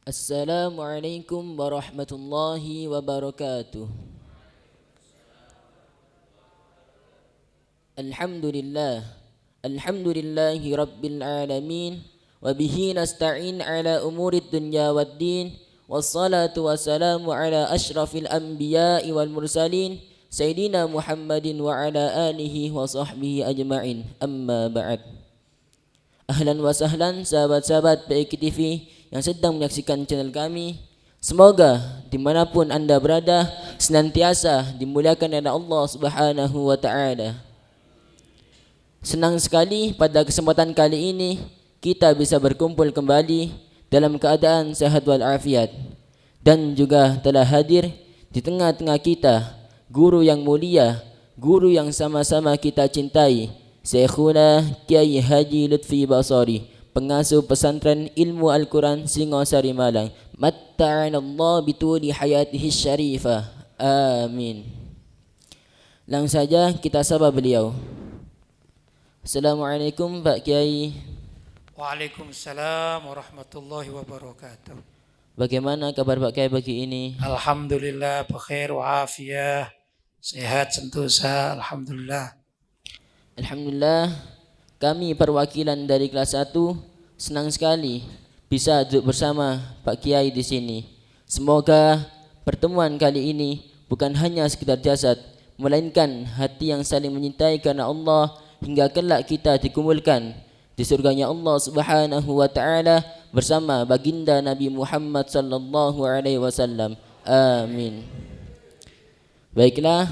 Assalamualaikum warahmatullahi wabarakatuh. Alhamdulillah. Alhamdulillahi rabbil alamin. Wabihi nasta'in ala umurid dunya waddin. Wassalatu wassalamu ala ashrafil anbiya'i wal mursalin. Sayyidina Muhammadin wa ala alihi wa sahbihi ajma'in. Amma ba'd. Ahlan wa sahlan sahabat-sahabat PIK TV yang sedang menyaksikan channel kami. Semoga dimanapun anda berada senantiasa dimuliakan oleh Allah Subhanahu wa Ta'ala. Senang sekali pada kesempatan kali ini kita bisa berkumpul kembali dalam keadaan sehat walafiat, dan juga telah hadir di tengah-tengah kita guru yang mulia, guru yang sama-sama kita cintai, Syekhuna Kiai Haji Lutfi Basari, pengasuh pesantren ilmu Al-Quran Singosari Malang. Matta'anallah bituli hayatihi syarifah. Amin. Langsung saja kita sapa beliau. Assalamualaikum Pak Kiai. Waalaikumsalam warahmatullahi wabarakatuh. Bagaimana kabar Pak Kiai pagi ini? Alhamdulillah bikhair wa'afiyah. Sehat sentosa, alhamdulillah. Alhamdulillah, kami perwakilan dari kelas 1 senang sekali bisa duduk bersama Pak Kiai di sini. Semoga pertemuan kali ini bukan hanya sekedar jasad, melainkan hati yang saling menyintai karena Allah, hingga kelak kita dikumpulkan di surganya Allah Subhanahu wa Ta'ala bersama baginda Nabi Muhammad sallallahu alaihi wasallam. Amin. Baiklah,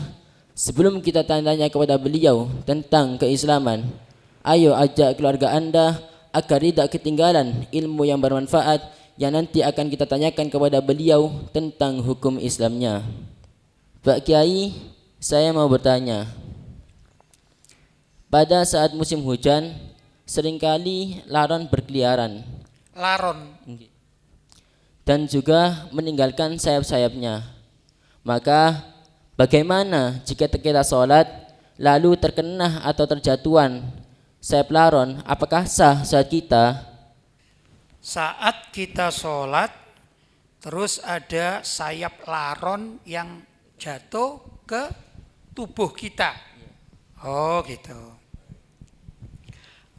sebelum kita tanya kepada beliau tentang keislaman, ayo ajak keluarga anda agar tidak ketinggalan ilmu yang bermanfaat yang nanti akan kita tanyakan kepada beliau tentang hukum Islamnya. Pak Kiai, saya mau bertanya. Pada saat musim hujan, seringkali laron berkeliaran. Laron. Dan juga meninggalkan sayap-sayapnya. Maka bagaimana jika kita sholat lalu terkena atau terjatuhan sayap laron, apakah sah salat kita? Saat kita sholat, terus ada sayap laron yang jatuh ke tubuh kita. Oh gitu.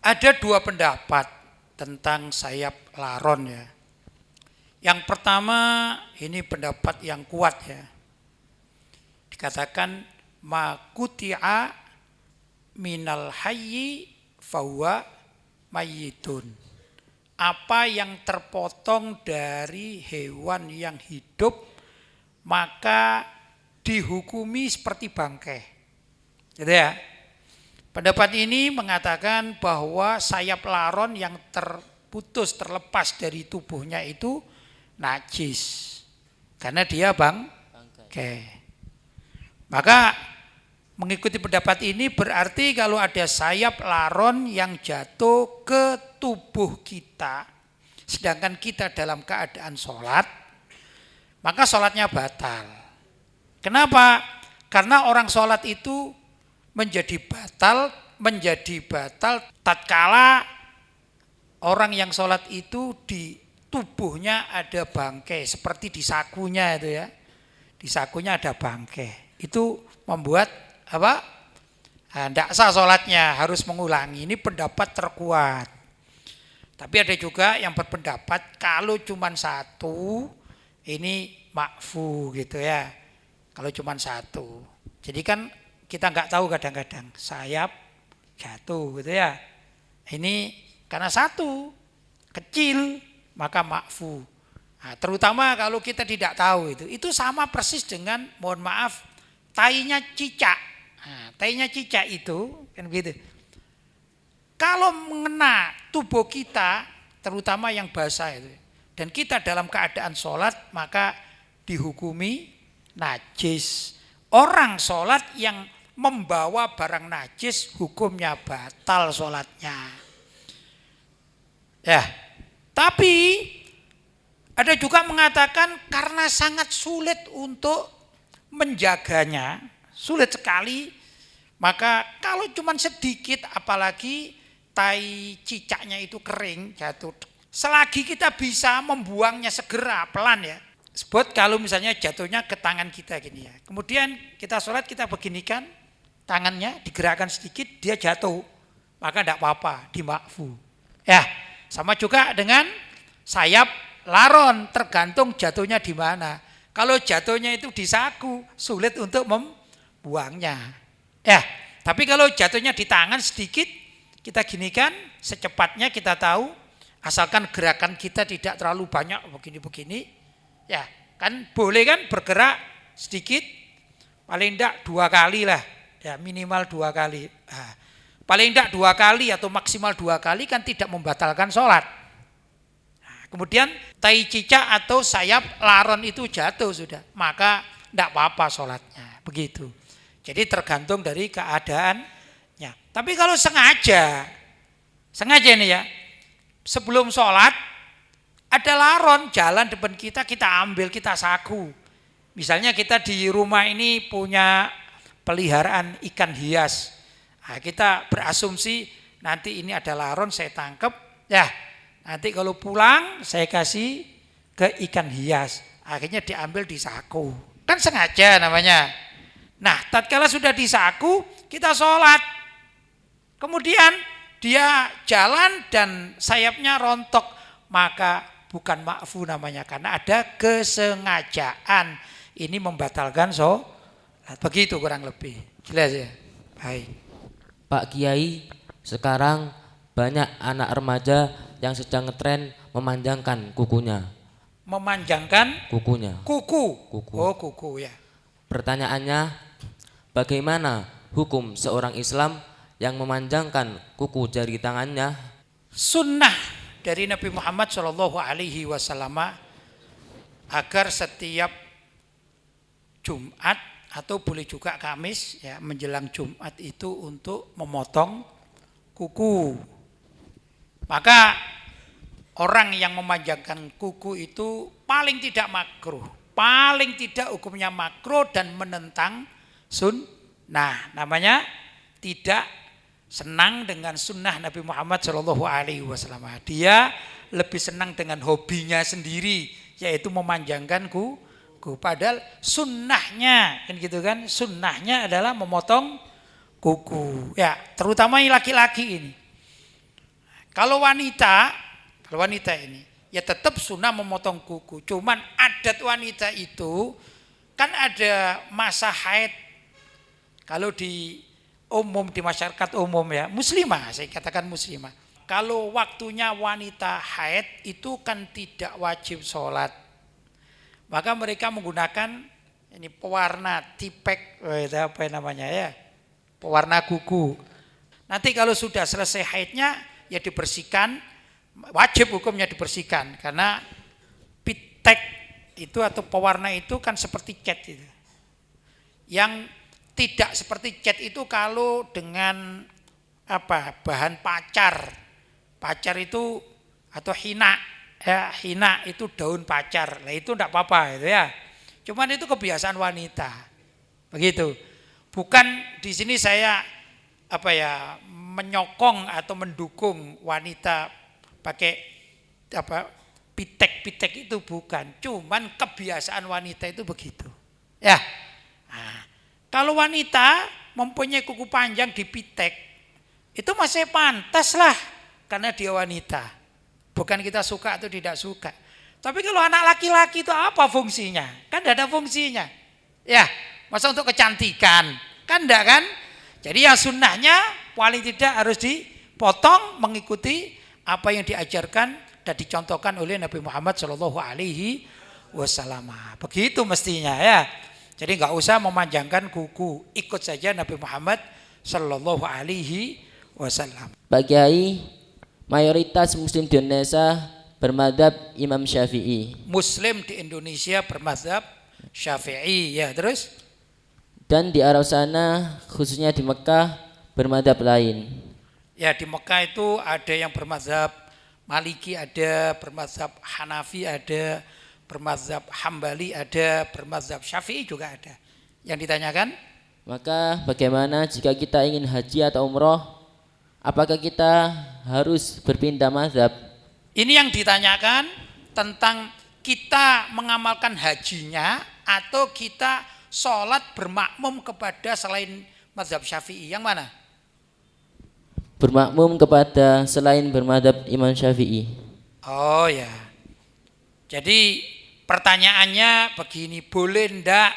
Ada dua pendapat tentang sayap laron ya. Yang pertama, ini pendapat yang kuat ya. Dikatakan makuti'a minal hayyi fahuwa mayyitun. Apa yang terpotong dari hewan yang hidup maka dihukumi seperti bangkai. Gitu ya. Pendapat ini mengatakan bahwa sayap laron yang terputus, terlepas dari tubuhnya itu najis. Karena dia bangkai. Maka mengikuti pendapat ini berarti kalau ada sayap laron yang jatuh ke tubuh kita, sedangkan kita dalam keadaan sholat, maka sholatnya batal. Kenapa? Karena orang sholat itu menjadi batal tatkala orang yang sholat itu di tubuhnya ada bangkai, seperti di sakunya itu ya. Di sakunya ada bangkai. Itu membuat apa? Tidak sah sholatnya, harus mengulangi. Ini pendapat terkuat. Tapi ada juga yang berpendapat kalau cuma satu, ini makfu gitu ya. Kalau cuma satu. Jadi kan kita nggak tahu kadang-kadang sayap jatuh gitu ya. Ini karena satu kecil maka makfu. Nah, terutama kalau kita tidak tahu itu sama persis dengan, mohon maaf, tainya cicak. Nah, tainya cicak itu kan begitu. Kalau mengena tubuh kita, terutama yang basah itu, dan kita dalam keadaan sholat, maka dihukumi najis. Orang sholat yang membawa barang najis hukumnya batal sholatnya. Ya, tapi ada juga mengatakan karena sangat sulit untuk menjaganya, sulit sekali, maka kalau cuma sedikit, apalagi tai cicaknya itu kering, jatuh Selagi kita bisa membuangnya segera, pelan ya. Sebut kalau misalnya jatuhnya ke tangan kita gini ya. Kemudian kita sholat, kita beginikan tangannya, digerakkan sedikit, dia jatuh. Maka tidak apa-apa, dimakfu. Ya, sama juga dengan sayap laron, tergantung jatuhnya di mana. Kalau jatuhnya itu di saku, sulit untuk membuangnya. Ya, tapi kalau jatuhnya di tangan sedikit, kita ginikan, secepatnya kita tahu, asalkan gerakan kita tidak terlalu banyak begini-begini, ya kan boleh kan bergerak sedikit, paling tidak 2 kali lah, ya minimal 2 kali. Nah, paling tidak 2 kali atau maksimal 2 kali kan tidak membatalkan sholat. Nah, kemudian tai cicak atau sayap laron itu jatuh sudah, maka tidak apa-apa sholatnya, begitu. Jadi tergantung dari keadaannya. Tapi kalau sengaja ini ya, sebelum sholat ada laron jalan depan kita, kita ambil, kita saku. Misalnya kita di rumah ini punya peliharaan ikan hias. Nah, kita berasumsi nanti ini ada laron, saya tangkap, ya nanti kalau pulang saya kasih ke ikan hias. Akhirnya diambil di saku. Kan sengaja namanya. Nah, tatkala sudah disaku, kita sholat. Kemudian dia jalan dan sayapnya rontok, maka bukan ma'fu namanya, karena ada kesengajaan. Ini membatalkan sholat. Begitu kurang lebih. Jelas ya? Baik. Pak Kiai, sekarang banyak anak remaja yang sedang ngetren memanjangkan kukunya. Memanjangkan Kukunya. kuku. Kuku. Oh, kuku ya. Pertanyaannya, bagaimana hukum seorang Islam yang memanjangkan kuku jari tangannya? Sunnah dari Nabi Muhammad SAW agar setiap Jumat atau boleh juga Kamis ya, menjelang Jumat itu untuk memotong kuku. Maka orang yang memanjangkan kuku itu paling tidak makruh, paling tidak hukumnya makruh dan menentang sunnah. Namanya tidak senang dengan sunnah Nabi Muhammad SAW. Dia lebih senang dengan hobinya sendiri, yaitu memanjangkan kuku. Padahal sunnahnya kan gitu kan, sunnahnya adalah memotong kuku. Ya, terutama yang laki-laki ini. Kalau wanita ini ya tetap sunnah memotong kuku. Cuman adat wanita itu kan ada masa haid. Kalau di umum, di masyarakat umum ya, muslimah, saya katakan muslimah. Kalau waktunya wanita haid itu kan tidak wajib sholat. Maka mereka menggunakan ini pewarna tipek, apa namanya ya, pewarna kuku. Nanti kalau sudah selesai haidnya ya dibersihkan, wajib hukumnya dibersihkan, karena pitek itu atau pewarna itu kan seperti cat itu. Yang tidak seperti cat itu kalau dengan apa, bahan pacar. Pacar itu atau hina, ya hina itu daun pacar. Nah itu enggak apa-apa itu ya. Cuman itu kebiasaan wanita. Begitu. Bukan di sini saya apa ya, menyokong atau mendukung wanita pakai apa pitek-pitek, itu bukan. Cuman kebiasaan wanita itu begitu. Ya. Nah, kalau wanita mempunyai kuku panjang dipitek, itu masih pantas lah, karena dia wanita. Bukan kita suka atau tidak suka. Tapi kalau anak laki-laki itu apa fungsinya? Kan tidak ada fungsinya. Ya, masa untuk kecantikan? Kan enggak kan? Jadi yang sunnahnya paling tidak harus dipotong mengikuti apa yang diajarkan dan dicontohkan oleh Nabi Muhammad SAW. Begitu mestinya ya. Jadi enggak usah memanjangkan kuku, ikut saja Nabi Muhammad SAW. Pak Kiai, mayoritas muslim di Indonesia bermadzhab Imam Syafi'i. Muslim di Indonesia bermadzhab Syafi'i, ya terus? Dan di Arab sana, khususnya di Mekah, bermadzhab lain. Ya di Mekah itu ada yang bermadzhab Maliki, ada bermadzhab Hanafi, ada bermadzhab Hambali, ada bermadzhab Syafi'i juga ada. Yang ditanyakan? Maka bagaimana jika kita ingin haji atau umroh? Apakah kita harus berpindah mazhab? Ini yang ditanyakan tentang kita mengamalkan hajinya atau kita sholat bermakmum kepada selain mazhab Syafi'i. Yang mana? Bermakmum kepada selain bermadhab Imam Syafi'i. Oh ya. Jadi pertanyaannya begini, boleh ndak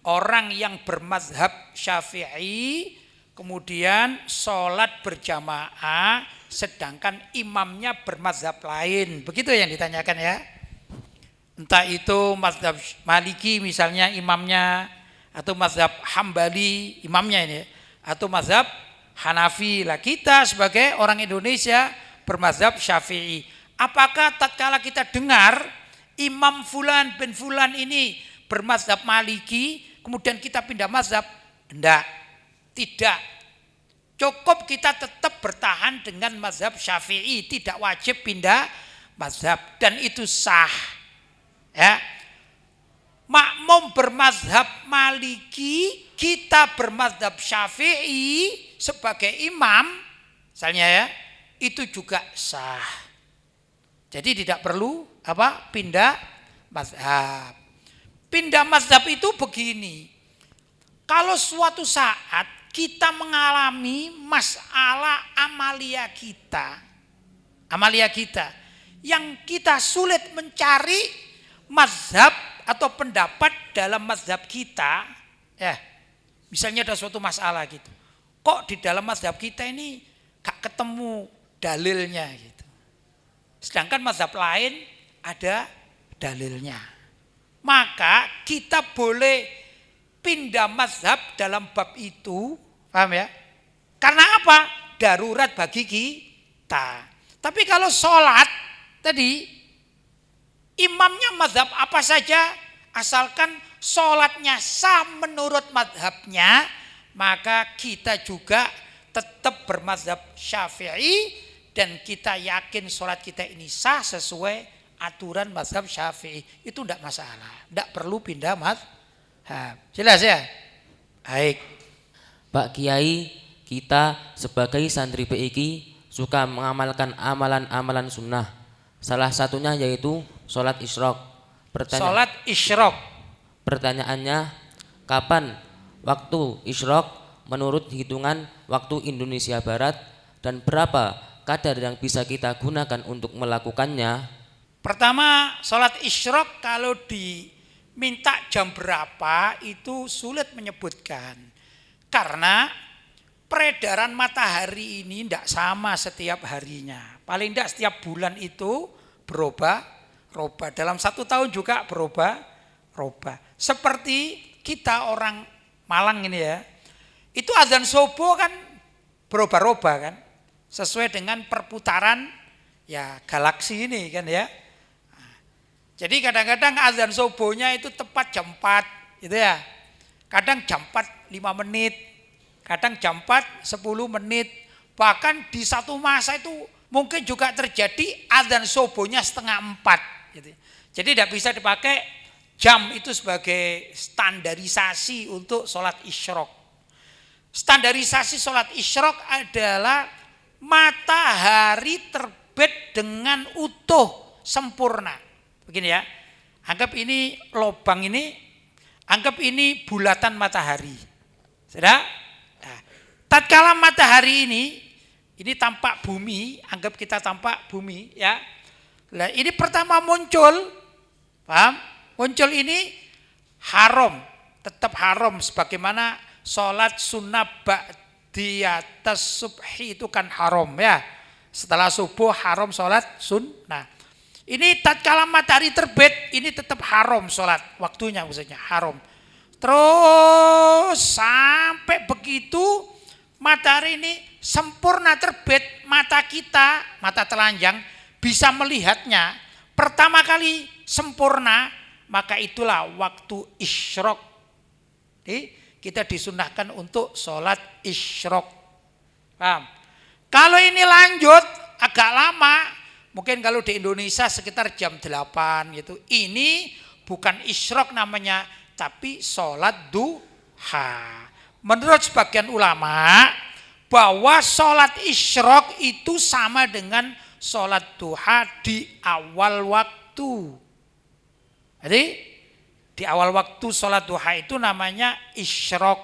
orang yang bermazhab Syafi'i kemudian sholat berjamaah sedangkan imamnya bermazhab lain? Begitu yang ditanyakan ya. Entah itu mazhab Maliki misalnya imamnya, atau mazhab Hambali imamnya ini, atau mazhab Hanafi. Lah kita sebagai orang Indonesia bermazhab Syafi'i. Apakah tatkala kita dengar Imam Fulan bin Fulan ini bermazhab Maliki, kemudian kita pindah mazhab? Enggak, tidak. Cukup kita tetap bertahan dengan mazhab Syafi'i, tidak wajib pindah mazhab, dan itu sah. Ya. Makmum bermazhab Maliki, kita bermazhab Syafi'i sebagai imam, misalnya ya, itu juga sah. Jadi tidak perlu pindah mazhab. Pindah mazhab itu begini. Kalau suatu saat kita mengalami masalah amalia kita yang kita sulit mencari mazhab atau pendapat dalam mazhab kita, ya, misalnya ada suatu masalah gitu. Kok di dalam mazhab kita ini gak ketemu dalilnya gitu. Sedangkan mazhab lain ada dalilnya. Maka kita boleh pindah mazhab dalam bab itu, paham ya? Karena apa? Darurat bagi kita. Tapi kalau sholat tadi, imamnya mazhab apa saja, asalkan sholatnya sah menurut mazhabnya, maka kita juga tetap bermazhab Syafi'i, dan kita yakin sholat kita ini sah sesuai aturan mazhab Syafi'i. Itu tidak masalah, tidak perlu pindah mazhab. Jelas ya? Baik. Pak Kiai, kita sebagai santri PIK suka mengamalkan amalan-amalan sunnah. Salah satunya yaitu sholat isyraq. Sholat isyraq. Pertanyaannya, kapan waktu isyraq menurut hitungan waktu Indonesia Barat, dan berapa kadar yang bisa kita gunakan untuk melakukannya? Pertama, sholat isyraq kalau diminta jam berapa itu sulit menyebutkan. Karena peredaran matahari ini tidak sama setiap harinya. Paling tidak setiap bulan itu berubah. Dalam 1 tahun juga berubah. Seperti kita orang Malang ini ya. Itu azan subuh kan berubah-ubah kan. Sesuai dengan perputaran ya galaksi ini kan ya. Jadi kadang-kadang azan subuhnya itu tepat jam 4 gitu ya. Kadang jam 4 5 menit, kadang jam 4 10 menit. Bahkan di satu masa itu mungkin juga terjadi azan subuhnya 3:30 gitu. Jadi tidak bisa dipakai jam itu sebagai standarisasi untuk sholat isyraq. Standarisasi sholat isyraq adalah matahari terbit dengan utuh sempurna. Begini ya, anggap ini lubang ini, anggap ini bulatan matahari. Sudah? Nah, tatkala matahari ini tampak bumi, anggap kita tampak bumi ya. Nah, ini pertama muncul, paham? Muncul ini haram, tetap haram sebagaimana sholat sunnah di atas subhi itu kan haram ya. Setelah subuh haram sholat sunnah. Ini tatkala matahari terbit ini tetap haram sholat. Waktunya maksudnya haram. Terus sampai begitu matahari ini sempurna terbit, mata kita, mata telanjang bisa melihatnya. Pertama kali sempurna, maka itulah waktu isyraq. Kita disunahkan untuk sholat isyraq. Paham? Kalau ini lanjut agak lama, mungkin kalau di Indonesia sekitar jam 8 gitu. Ini bukan isyraq namanya, tapi sholat duha. Menurut sebagian ulama, bahwa sholat isyraq itu sama dengan sholat duha di awal waktu. Jadi di awal waktu sholat duha itu namanya isyrok.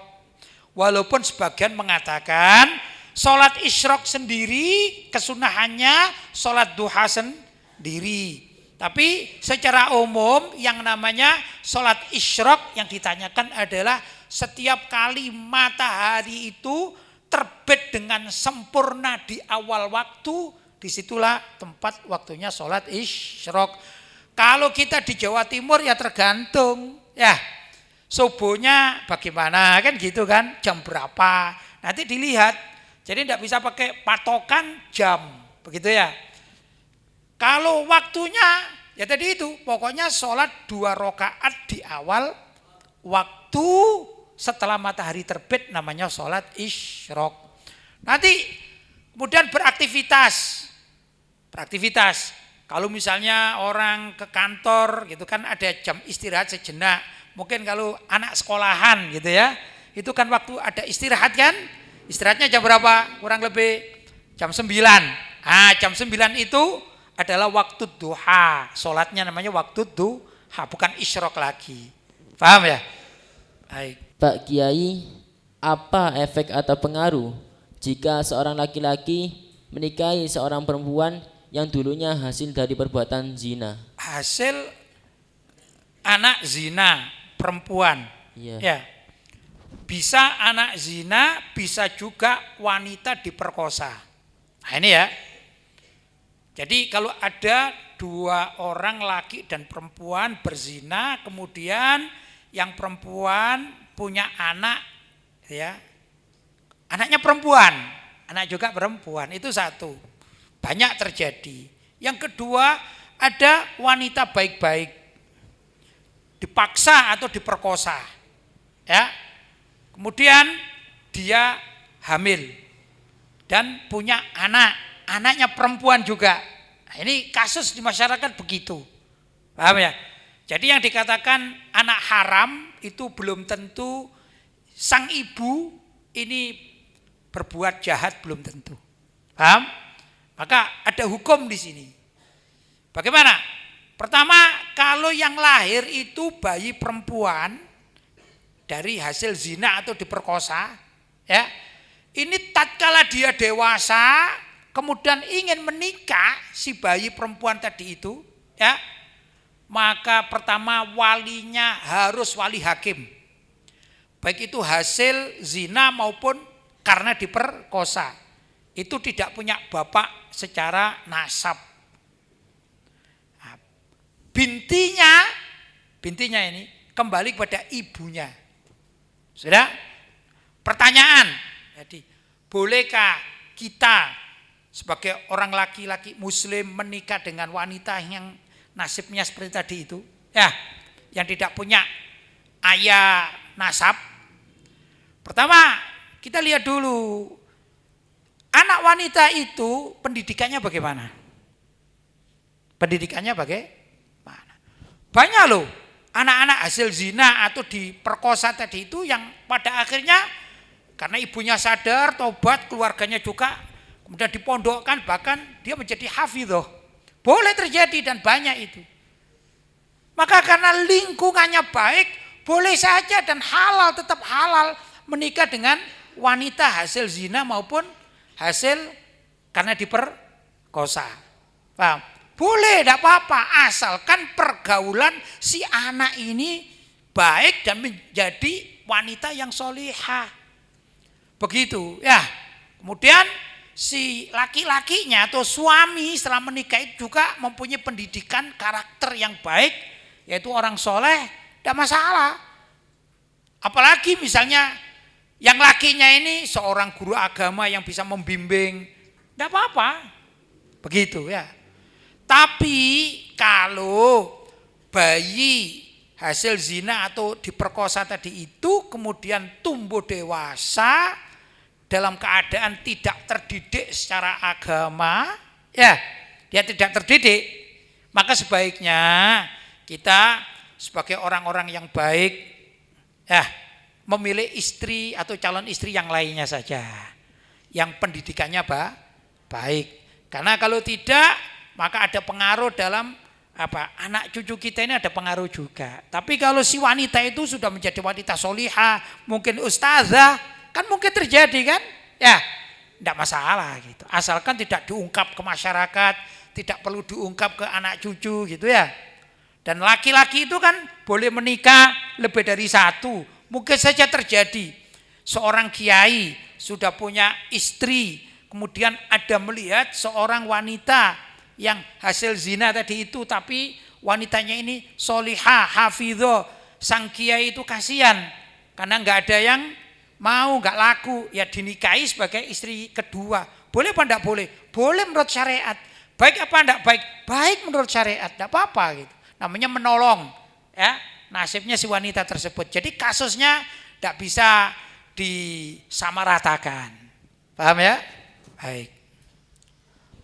Walaupun sebagian mengatakan sholat isyrok sendiri kesunahannya sholat duha sendiri. Tapi secara umum yang namanya sholat isyrok yang ditanyakan adalah setiap kali matahari itu terbit dengan sempurna di awal waktu, disitulah tempat waktunya sholat isyrok. Kalau kita di Jawa Timur ya tergantung ya subuhnya bagaimana kan gitu kan, jam berapa nanti dilihat. Jadi tidak bisa pakai patokan jam begitu ya. Kalau waktunya ya tadi itu pokoknya sholat 2 rakaat di awal waktu setelah matahari terbit namanya sholat isyrok. Nanti kemudian beraktivitas. Kalau misalnya orang ke kantor gitu kan ada jam istirahat sejenak. Mungkin kalau anak sekolahan gitu ya, itu kan waktu ada istirahat kan. Istirahatnya jam berapa? Kurang lebih jam 9. Jam 9 itu adalah waktu duha. Sholatnya namanya waktu duha, bukan isyrok lagi. Paham ya? Baik. Pak Kiai, apa efek atau pengaruh jika seorang laki-laki menikahi seorang perempuan yang dulunya hasil dari perbuatan zina? Hasil anak zina perempuan. Iya. Ya. Bisa anak zina, bisa juga wanita diperkosa. Nah ini ya. Jadi kalau ada 2 orang laki dan perempuan berzina, kemudian yang perempuan punya anak ya. Anaknya perempuan, anak juga perempuan, itu satu. Banyak terjadi. Yang kedua, ada wanita baik-baik dipaksa atau diperkosa. Ya. Kemudian dia hamil dan punya anak, anaknya perempuan juga. Nah, ini kasus di masyarakat begitu. Paham ya? Jadi yang dikatakan anak haram itu belum tentu sang ibu ini berbuat jahat, belum tentu. Paham? Maka ada hukum di sini. Bagaimana? Pertama, kalau yang lahir itu bayi perempuan dari hasil zina atau diperkosa, ya. Ini tatkala dia dewasa, kemudian ingin menikah si bayi perempuan tadi itu, ya. Maka pertama walinya harus wali hakim. Baik itu hasil zina maupun karena diperkosa. Itu tidak punya bapak secara nasab. Nah, bintinya ini kembali kepada ibunya. Sudah? Pertanyaan. Jadi, bolehkah kita sebagai orang laki-laki muslim menikah dengan wanita yang nasibnya seperti tadi itu? Ya, yang tidak punya ayah nasab. Pertama, kita lihat dulu. Anak wanita itu pendidikannya bagaimana? Pendidikannya bagaimana? Banyak loh anak-anak hasil zina atau diperkosa tadi itu yang pada akhirnya karena ibunya sadar, tobat, keluarganya juga, kemudian dipondokkan, bahkan dia menjadi hafidhoh. Boleh terjadi dan banyak itu. Maka karena lingkungannya baik, boleh saja dan halal, tetap halal menikah dengan wanita hasil zina maupun hasil karena diperkosa. Paham? Boleh, tidak apa-apa, asalkan pergaulan si anak ini baik dan menjadi wanita yang solihah. Begitu, ya. Kemudian si laki-lakinya atau suami setelah menikah itu juga mempunyai pendidikan karakter yang baik, yaitu orang soleh, tidak masalah. Apalagi misalnya yang lakinya ini seorang guru agama yang bisa membimbing, tidak apa-apa. Begitu ya. Tapi kalau bayi hasil zina atau diperkosa tadi itu kemudian tumbuh dewasa dalam keadaan tidak terdidik secara agama, ya, dia tidak terdidik, maka sebaiknya kita sebagai orang-orang yang baik, ya, memilih istri atau calon istri yang lainnya saja, yang pendidikannya baik. Karena kalau tidak, maka ada pengaruh dalam anak cucu kita ini ada pengaruh juga. Tapi kalau si wanita itu sudah menjadi wanita solihah, mungkin ustazah, kan mungkin terjadi kan? Ya, tidak masalah gitu. Asalkan tidak diungkap ke masyarakat, tidak perlu diungkap ke anak cucu gitu ya. Dan laki-laki itu kan boleh menikah lebih dari satu. Mungkin saja terjadi seorang kiai sudah punya istri, kemudian ada melihat seorang wanita yang hasil zina tadi itu, tapi wanitanya ini solihah, hafidho. Sang kiai itu kasihan karena nggak ada yang mau, nggak laku, ya dinikahi sebagai istri kedua. Boleh apa enggak boleh? Boleh menurut syariat. Baik apa enggak baik? Baik menurut syariat, enggak apa-apa gitu. Namanya menolong ya nasibnya si wanita tersebut. Jadi kasusnya enggak bisa disamaratakan. Paham ya? Baik.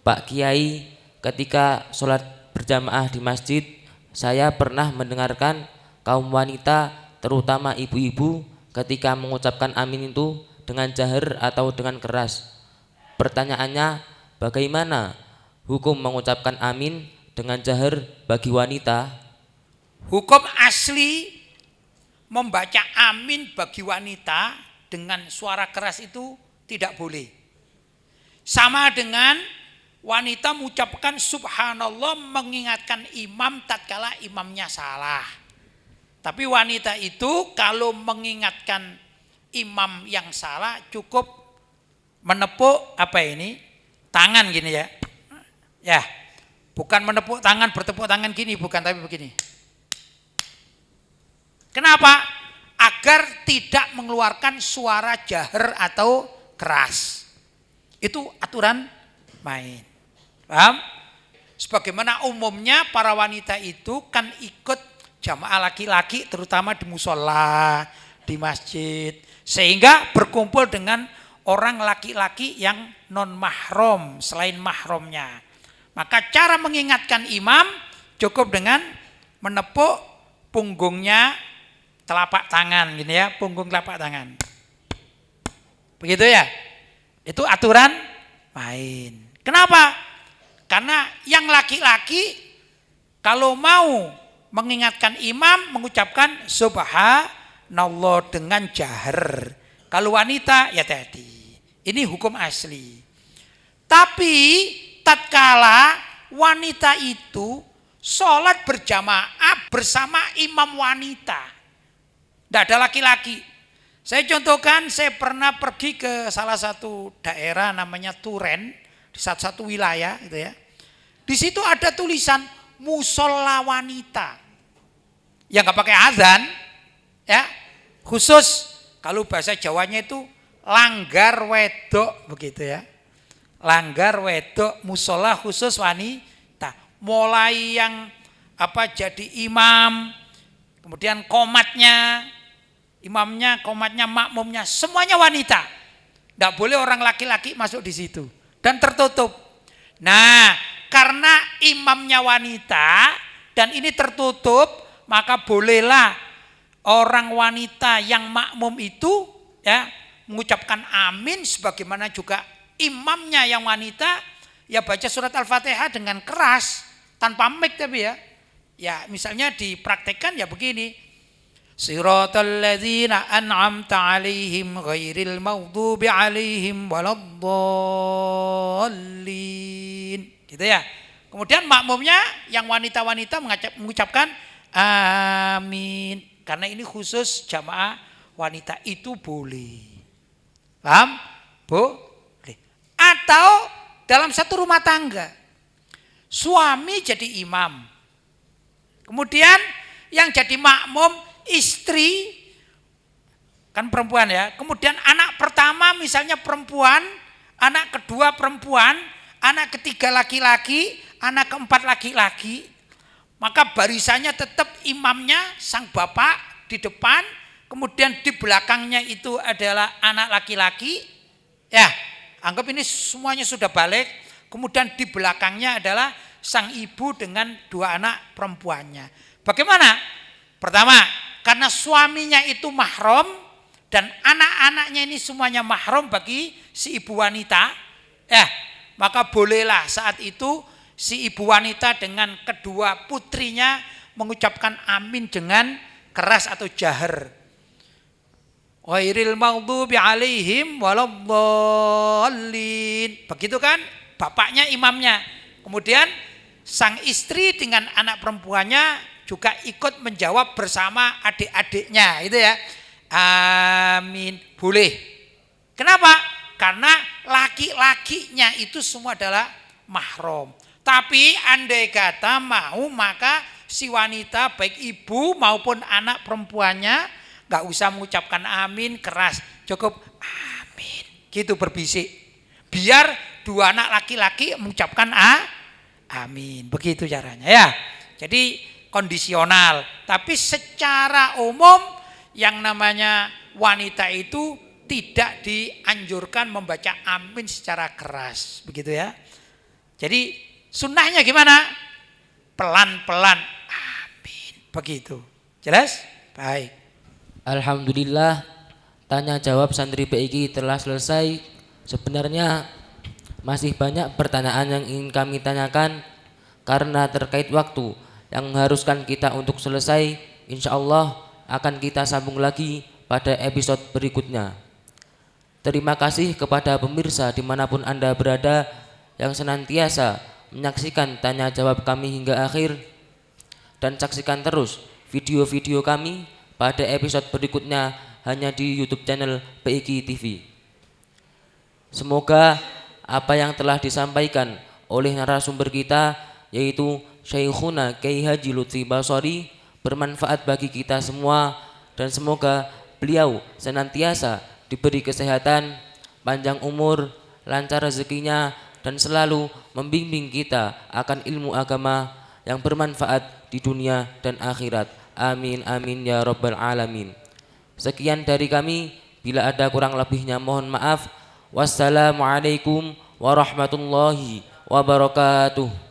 Pak Kiai, ketika sholat berjamaah di masjid, saya pernah mendengarkan kaum wanita, terutama ibu-ibu, ketika mengucapkan amin itu dengan jahar atau dengan keras. Pertanyaannya, bagaimana hukum mengucapkan amin dengan jahar bagi wanita? Hukum asli membaca amin bagi wanita dengan suara keras itu tidak boleh. Sama dengan wanita mengucapkan subhanallah mengingatkan imam tatkala imamnya salah. Tapi wanita itu kalau mengingatkan imam yang salah cukup menepuk tangan gini ya. Ya, bukan menepuk tangan, bertepuk tangan gini, bukan, tapi begini. Kenapa? Agar tidak mengeluarkan suara jahar atau keras. Itu aturan main. Paham? Sebagaimana umumnya para wanita itu kan ikut jamaah laki-laki, terutama di musola, di masjid, sehingga berkumpul dengan orang laki-laki yang non mahram selain mahramnya. Maka cara mengingatkan imam cukup dengan menepuk punggungnya telapak tangan gini ya, punggung telapak tangan. Begitu ya? Itu aturan main. Kenapa? Karena yang laki-laki kalau mau mengingatkan imam mengucapkan subhanallah dengan jahar. Kalau wanita ya tadi. Ini hukum asli. Tapi tatkala wanita itu sholat berjamaah bersama imam wanita, tidak ada laki-laki. Saya contohkan, saya pernah pergi ke salah satu daerah namanya Turen, di satu wilayah gitu ya. Di situ ada tulisan musola wanita. Yang nggak pakai azan, ya khusus kalau bahasa Jawanya itu langgar wedok begitu ya. Langgar wedok musola khusus wanita. Mulai yang jadi imam, kemudian komatnya, imamnya, komatnya, makmumnya, semuanya wanita. Tidak boleh orang laki-laki masuk di situ dan tertutup. Nah, karena imamnya wanita dan ini tertutup, maka bolehlah orang wanita yang makmum itu ya mengucapkan amin sebagaimana juga imamnya yang wanita ya baca surat Al-Fatihah dengan keras tanpa mic tapi ya. Ya, misalnya dipraktekkan ya begini. Siratal ladzina an'amta 'alaihim ghairil maghdubi 'alaihim waladdallin. Gitu ya. Kemudian makmumnya yang wanita-wanita mengucapkan amin. Karena ini khusus jamaah wanita, itu boleh. Paham? Boleh. Atau dalam satu rumah tangga. Suami jadi imam. Kemudian yang jadi makmum istri, kan perempuan ya. Kemudian anak pertama misalnya perempuan, anak kedua perempuan, anak ketiga laki-laki, anak keempat laki-laki. Maka barisannya tetap imamnya sang bapak di depan, kemudian di belakangnya itu adalah anak laki-laki. Ya, anggap ini semuanya sudah balik. Kemudian di belakangnya adalah sang ibu dengan dua anak perempuannya. Bagaimana? Pertama, karena suaminya itu mahram dan anak-anaknya ini semuanya mahram bagi si ibu wanita. Ya, maka bolehlah saat itu si ibu wanita dengan kedua putrinya mengucapkan amin dengan keras atau jahar. Ghairil maghdubi alaihim waladdallin. Begitu kan? Bapaknya imamnya. Kemudian sang istri dengan anak perempuannya juga ikut menjawab bersama adik-adiknya, itu ya. Amin. Boleh. Kenapa? Karena laki-lakinya itu semua adalah mahram. Tapi andai kata mau, maka si wanita baik ibu maupun anak perempuannya gak usah mengucapkan amin keras, cukup amin gitu berbisik, biar dua anak laki-laki mengucapkan amin, begitu caranya ya. Jadi kondisional, tapi secara umum yang namanya wanita itu tidak dianjurkan membaca amin secara keras, begitu ya. Jadi sunnahnya gimana? Pelan-pelan amin, begitu. Jelas? Baik. Alhamdulillah, tanya jawab santri PIK telah selesai. Sebenarnya masih banyak pertanyaan yang ingin kami tanyakan, karena terkait waktu yang mengharuskan kita untuk selesai. Insya Allah akan kita sambung lagi pada episode berikutnya. Terima kasih kepada pemirsa dimanapun Anda berada yang senantiasa menyaksikan tanya jawab kami hingga akhir, dan saksikan terus video-video kami pada episode berikutnya hanya di YouTube channel PIK TV. Semoga apa yang telah disampaikan oleh narasumber kita, yaitu Syekhuna Kyai Haji Lutfi Basori, bermanfaat bagi kita semua, dan semoga beliau senantiasa diberi kesehatan, panjang umur, lancar rezekinya, dan selalu membimbing kita akan ilmu agama yang bermanfaat di dunia dan akhirat. Amin amin ya rabbal alamin. Sekian dari kami, bila ada kurang lebihnya mohon maaf. Wassalamualaikum warahmatullahi wabarakatuh.